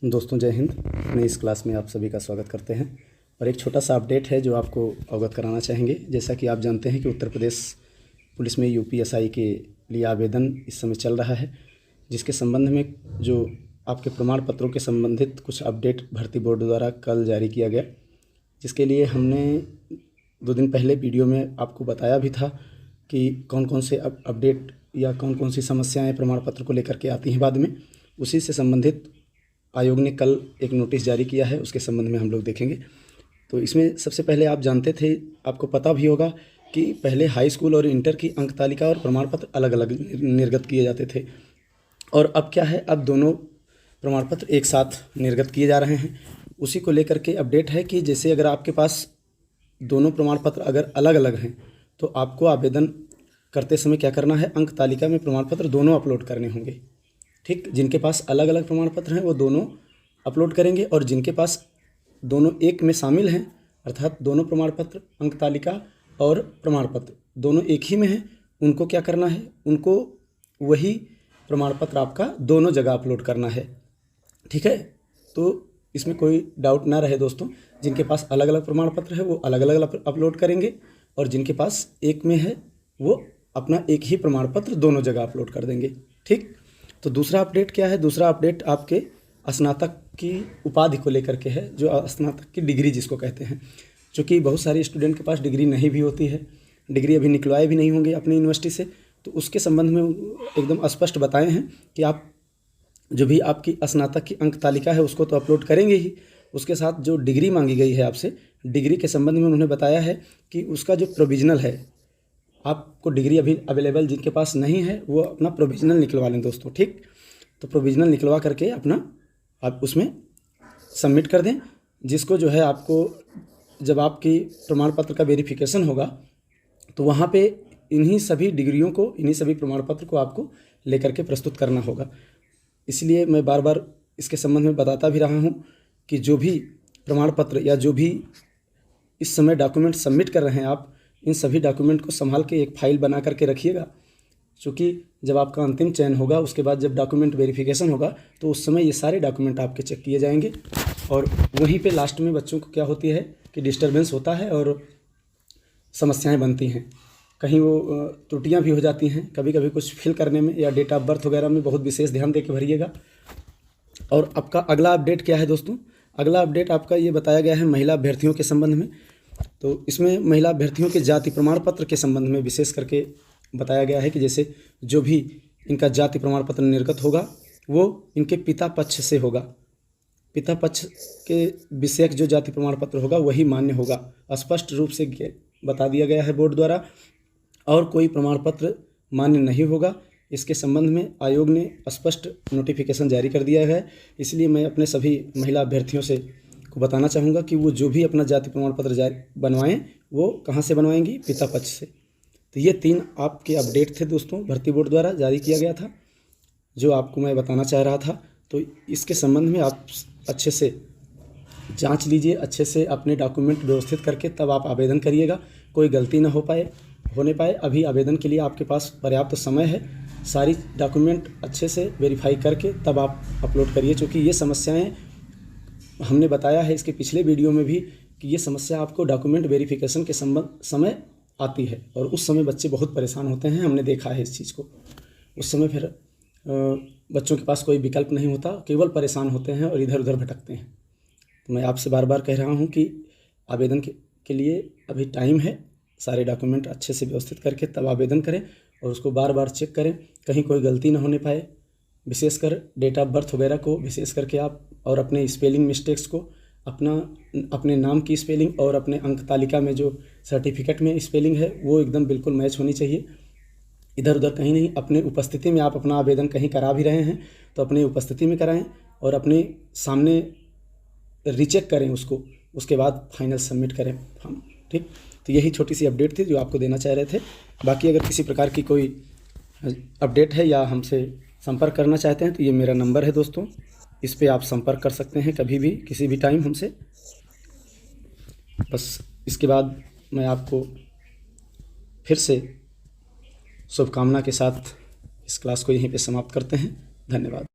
दोस्तों जय हिंद। अपने इस क्लास में आप सभी का स्वागत करते हैं और एक छोटा सा अपडेट है जो आपको अवगत कराना चाहेंगे। जैसा कि आप जानते हैं कि उत्तर प्रदेश पुलिस में यूपीएसआई के लिए आवेदन इस समय चल रहा है, जिसके संबंध में जो आपके प्रमाण पत्रों के संबंधित कुछ अपडेट भर्ती बोर्ड द्वारा कल जारी किया गया, जिसके लिए हमने 2 दिन पहले वीडियो में आपको बताया भी था कि कौन कौन से अपडेट या कौन कौन सी समस्याएँ प्रमाण पत्र को लेकर के आती हैं बाद में। उसी से संबंधित आयोग ने कल एक नोटिस जारी किया है, उसके संबंध में हम लोग देखेंगे। तो इसमें सबसे पहले आप जानते थे, आपको पता भी होगा कि पहले हाई स्कूल और इंटर की अंक तालिका और प्रमाण पत्र अलग अलग निर्गत किए जाते थे, और अब क्या है, अब दोनों प्रमाण पत्र एक साथ निर्गत किए जा रहे हैं। उसी को लेकर के अपडेट है कि जैसे अगर आपके पास दोनों प्रमाण पत्र अगर अलग अलग हैं तो आपको आवेदन करते समय क्या करना है, अंक तालिका में प्रमाण पत्र दोनों अपलोड करने होंगे। ठीक, जिनके पास अलग अलग प्रमाण पत्र हैं वो दोनों अपलोड करेंगे, और जिनके पास दोनों एक में शामिल हैं, अर्थात दोनों प्रमाण पत्र अंक तालिका और प्रमाण पत्र दोनों एक ही में हैं, उनको क्या करना है, उनको वही प्रमाण पत्र आपका दोनों जगह अपलोड करना है। ठीक है, तो इसमें कोई डाउट ना रहे दोस्तों। जिनके पास अलग अलग प्रमाण पत्र है वो अलग अलग अपलोड करेंगे, और जिनके पास एक में है वो अपना एक ही प्रमाण पत्र दोनों जगह अपलोड कर देंगे। ठीक, तो दूसरा अपडेट क्या है, दूसरा अपडेट आपके स्नातक की उपाधि को लेकर के है, जो स्नातक की डिग्री जिसको कहते हैं। चूँकि बहुत सारे स्टूडेंट के पास डिग्री नहीं भी होती है, डिग्री अभी निकलवाए भी नहीं होंगे अपनी यूनिवर्सिटी से, तो उसके संबंध में एकदम स्पष्ट बताए हैं कि आप जो भी आपकी स्नातक की अंक तालिका है उसको तो अपलोड करेंगे ही, उसके साथ जो डिग्री मांगी गई है आपसे, डिग्री के संबंध में उन्होंने बताया है कि उसका जो प्रोविजनल है, आपको डिग्री अभी अवेलेबल जिनके पास नहीं है वो अपना प्रोविजनल निकलवा लें दोस्तों। ठीक, तो प्रोविजनल निकलवा करके अपना आप उसमें सबमिट कर दें, जिसको जो है आपको जब आपकी प्रमाण पत्र का वेरिफिकेशन होगा तो वहाँ पे इन्हीं सभी डिग्रियों को, इन्हीं सभी प्रमाण पत्र को आपको लेकर के प्रस्तुत करना होगा। इसलिए मैं बार बार इसके संबंध में बताता भी रहा हूँ कि जो भी प्रमाण पत्र या जो भी इस समय डॉक्यूमेंट सबमिट कर रहे हैं आप, इन सभी डॉक्यूमेंट को संभाल के एक फ़ाइल बना करके रखिएगा। क्योंकि जब आपका अंतिम चयन होगा, उसके बाद जब डॉक्यूमेंट वेरिफिकेशन होगा तो उस समय ये सारे डॉक्यूमेंट आपके चेक किए जाएंगे, और वहीं पे लास्ट में बच्चों को क्या होती है कि डिस्टर्बेंस होता है और समस्याएं बनती हैं, कहीं वो त्रुटियां भी हो जाती हैं, कभी कभी कुछ फिल करने में या डेट ऑफ बर्थ वगैरह में बहुत विशेष ध्यान दे के भरिएगा। और आपका अगला अपडेट क्या है दोस्तों, अगला अपडेट आपका ये बताया गया है महिला अभ्यर्थियों के संबंध में। तो इसमें महिला अभ्यर्थियों के जाति प्रमाण पत्र के संबंध में विशेष करके बताया गया है कि जैसे जो भी इनका जाति प्रमाण पत्र निर्गत होगा वो इनके पिता पक्ष से होगा, पिता पक्ष के विषयक जो जाति प्रमाण पत्र होगा वही मान्य होगा, स्पष्ट रूप से बता दिया गया है बोर्ड द्वारा। और कोई प्रमाण पत्र मान्य नहीं होगा, इसके संबंध में आयोग ने स्पष्ट नोटिफिकेशन जारी कर दिया है। इसलिए मैं अपने सभी महिला अभ्यर्थियों से को बताना चाहूँगा कि वो जो भी अपना जाति प्रमाण पत्र जारी बनवाएं वो कहाँ से बनवाएंगी, पिता पक्ष से। तो ये 3 आपके अपडेट थे दोस्तों, भर्ती बोर्ड द्वारा जारी किया गया था, जो आपको मैं बताना चाह रहा था। तो इसके संबंध में आप अच्छे से जांच लीजिए, अच्छे से अपने डॉक्यूमेंट व्यवस्थित करके तब आप आवेदन करिएगा, कोई गलती ना होने पाए। अभी आवेदन के लिए आपके पास पर्याप्त समय है, सारी डॉक्यूमेंट अच्छे से वेरीफाई करके तब आप अपलोड करिए। चूँकि ये समस्याएँ हमने बताया है इसके पिछले वीडियो में भी कि ये समस्या आपको डॉक्यूमेंट वेरिफिकेशन के समय आती है, और उस समय बच्चे बहुत परेशान होते हैं, हमने देखा है इस चीज़ को। उस समय फिर बच्चों के पास कोई विकल्प नहीं होता, केवल परेशान होते हैं और इधर उधर भटकते हैं। तो मैं आपसे बार बार कह रहा हूँ कि आवेदन के लिए अभी टाइम है, सारे डॉक्यूमेंट अच्छे से व्यवस्थित करके तब आवेदन करें, और उसको बार बार चेक करें, कहीं कोई गलती ना होने पाए। विशेषकर डेट ऑफ बर्थ वगैरह को विशेष करके आप, और अपने स्पेलिंग मिस्टेक्स को, अपने नाम की स्पेलिंग और अपने अंक तालिका में जो सर्टिफिकेट में स्पेलिंग है वो एकदम बिल्कुल मैच होनी चाहिए, इधर उधर कहीं नहीं। अपने उपस्थिति में आप अपना आवेदन कहीं करा भी रहे हैं तो अपने उपस्थिति में कराएं, और अपने सामने रीचेक करें उसको, उसके बाद फाइनल सबमिट करें हम। ठीक, तो यही छोटी सी अपडेट थी जो आपको देना चाह रहे थे। बाकी अगर किसी प्रकार की कोई अपडेट है या हमसे संपर्क करना चाहते हैं तो ये मेरा नंबर है दोस्तों, इस पे आप संपर्क कर सकते हैं कभी भी, किसी भी टाइम हमसे। बस इसके बाद मैं आपको फिर से शुभकामना के साथ इस क्लास को यहीं पे समाप्त करते हैं। धन्यवाद।